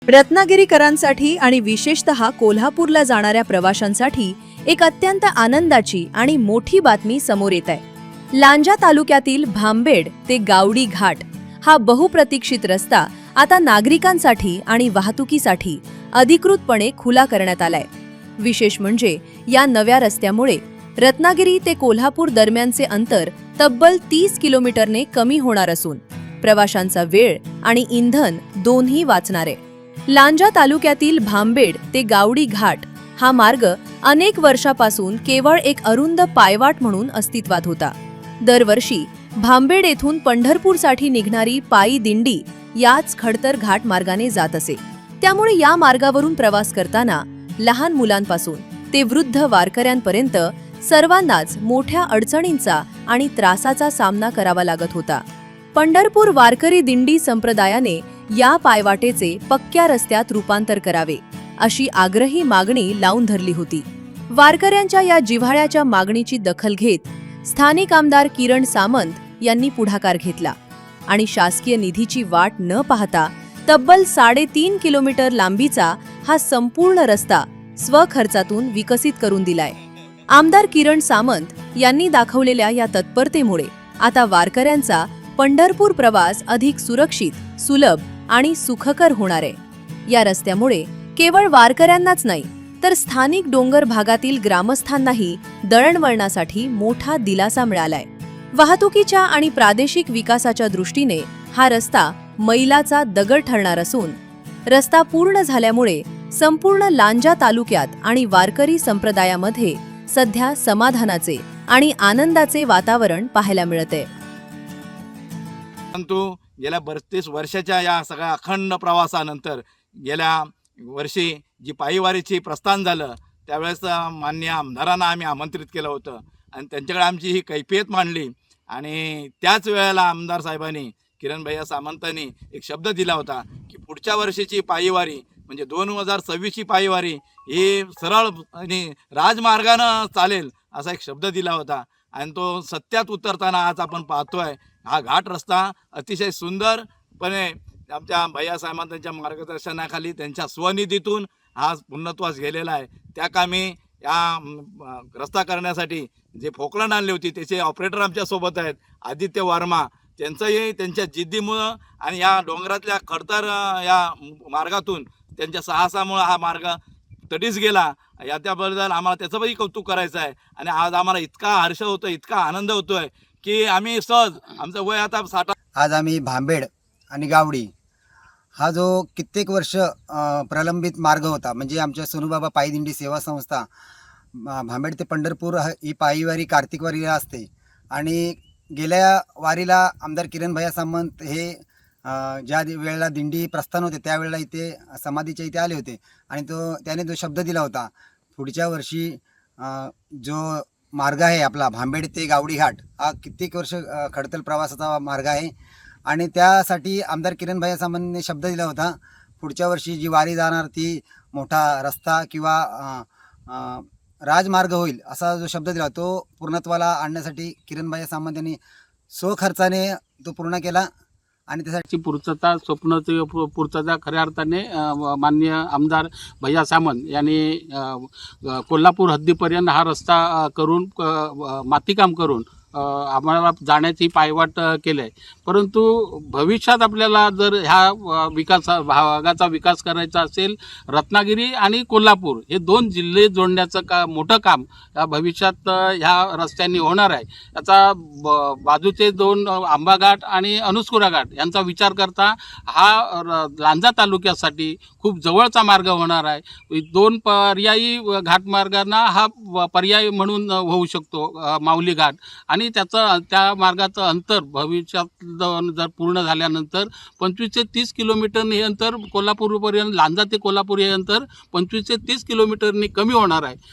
रत्नागिरीकरांसाठी आणि विशेषतः कोल्हापूरला जाणाऱ्या प्रवाशांसाठी एक अत्यंत आनंदाची आणि मोठी बातमी समोर येत आहे। लांजा तालुक्यातील भांबेड ते गावडी घाट हा बहुप्रतीक्षित रस्ता आता नागरिकांसाठी आणि वाहतुकीसाठी अधिकृतपणे खुला करण्यात आलाय। विशेष म्हणजे या नव्या रस्त्यामुळे रत्नागिरी ते कोल्हापूर दरम्यानचे अंतर तब्बल 30 किलोमीटरने कमी होणार असून प्रवाशांचा वेळ आणि इंधन दोन्ही वाचणार आहे। लांजा तालुक्यातील भांबेड ते गावडी घाट हा मार्ग अनेक वर्षापासून केवळ एक अरुंद पायवाट म्हणून अस्तित्वात होता। दरवर्षी भांबेड येथून पंढरपूरसाठी निघणारी पायी दिंडी याच खडतर घाट मार्गाने जात असे। त्यामुळे या मार्गावरून प्रवास करताना लहान मुलांपासून ते वृद्ध वारकऱ्यांपर्यंत सर्वांनाच मोठ्या अडचणींचा आणि त्रासाचा सामना करावा लागत होता। पंढरपूर वारकरी दिंडी संप्रदायाने या पायवाटेचे पक्क्या रस्त्यात रूपांतर करावे अशी आग्रही मागणी लावून धरली होती। वारकऱ्यांच्या या जिव्हाळ्याच्या मागणीची दखल घेत स्थानिक आमदार किरण सामंत यांनी पुढाकार घेतला आणि शासकीय निधीची वाट न पाहता तब्बल 3.5 किलोमीटर लांबीचा हा संपूर्ण रस्ता स्वखर्चातून विकसित करून दिलाय। आमदार किरण सामंत यांनी दाखवलेल्या या तत्परतेमुळे आता वारकऱ्यांचा पंढरपूर प्रवास अधिक सुरक्षित, सुलभ आणि सुखकर होणार आहे। या रस्त्यामुळे केवळ वारकऱ्यांनाच नाही तर स्थानिक डोंगर भागातील ग्रामस्थांनाही दळणवळणासाठी मोठा दिलासा मिळालाय। वाहतुकीच्या आणि प्रादेशिक विकासाच्या दृष्टीने हा रस्ता मैलाचा दगड ठरणार असून रस्ता पूर्ण झाल्यामुळे संपूर्ण लांजा तालुक्यात आणि वारकरी संप्रदायामध्ये सध्या समाधानाचे आणि आनंदाचे वातावरण पाहायला मिळते। परंतु गेल्या 32 वर्षाच्या या सगळ्या अखंड प्रवासानंतर गेल्या वर्षी जी पायीवारीची प्रस्थान झालं त्यावेळेस मान्य आमदारांना आम्ही आमंत्रित केलं होतं आणि त्यांच्याकडे आमची ही कैफियत मांडली आणि त्याच वेळेला आमदार साहेबांनी किरण भैया सामंतांनी एक शब्द दिला होता की पुढच्या वर्षीची पायीवारी म्हणजे 2026ची पायीवारी ही सरळ आणि राजमार्गानं चालेल असा एक शब्द दिला होता आणि तो सत्यात उतरताना आज आपण पाहतोय। हा घाट रस्ता अतिशय सुंदरपणे आमच्या भैया सामंतांच्या मार्गदर्शनाखाली त्यांच्या स्वनिधीतून हा पूर्णत्वास गेलेला आहे। त्या कामी या रस्ता करण्यासाठी जे पोकलंड आणली होती त्याचे ऑपरेटर आमच्यासोबत आहेत आदित्य वर्मा, त्यांचंही त्यांच्या जिद्दीमुळं आणि या डोंगरातल्या खडतर या मार्गातून त्यांच्या साहसामुळं हा मार्ग तडीस गेला। त्याबद्दल आम्हाला त्याचंही कौतुक करायचं आहे आणि आज आम्हाला इतका हर्ष होतो, इतका आनंद होतोय की आम्ही सहज आमचं वय आता 60। आज आम्ही भांबेड आणि गावडी हा जो कित्येक वर्ष प्रलंबित मार्ग होता, म्हणजे आमच्या सोनूबाबा पायीदिंडी सेवा संस्था भांबेड ते पंढरपूर ही पायीवारी कार्तिक वारीला असते आणि गेल्या वारीला आमदार किरण भैया सामंत हे ज्या वेळेला दिंडी प्रस्थान होते त्यावेळेला इथे समाधीच्या इथे आले होते आणि त्याने जो शब्द दिला होता पुढच्या वर्षी जो मार्ग आहे आपला भांबेड ते गावडी घाट हा कित्येक वर्ष खडतर प्रवासाचा मार्ग आहे आणि त्यासाठी आमदार किरण भैया सामंतने शब्द दिला होता पुढच्या वर्षी जी वारी जाणार ती मोठा रस्ता किंवा राजमार्ग होईल असा जो शब्द दिला तो पूर्णत्वाला आणण्यासाठी किरण भैया सामंत यांनी स्वखर्चाने तो पूर्ण केला आणि त्यासाठी पूर्तता स्वप्नाची पूर्तता खऱ्या अर्थाने माननीय आमदार भैया सामंत यांनी कोल्हापूर हद्दीपर्यंत हा रस्ता करून मातीकाम करून आम्हाला जाण्याची पायवाट केली आहे। परंतु भविष्यात आपल्याला जर ह्या भागाचा विकास करायचा असेल रत्नागिरी आणि कोल्हापूर हे 2 जिल्हे जोडण्याचं मोठं काम या भविष्यात ह्या रस्त्यांनी होणार आहे। याचा बाजूचे 2 आंबा घाट आणि अनुस्कुरा घाट यांचा विचार करता हा लांजा तालुक्यासाठी खूप जवळचा मार्ग होणार आहे। 2 पर्यायी घाटमार्गांना हा पर्याय म्हणून होऊ शकतो माऊली घाट आणि त्या मार्गाचं अंतर भविष्यात जर पूर्ण झाल्यानंतर 25 ते 30 किलोमीटर हे अंतर कोल्हापूरपर्यंत लांजा ते कोल्हापूर हे अंतर 25 ते 30 किलोमीटरनी कमी होणार आहे।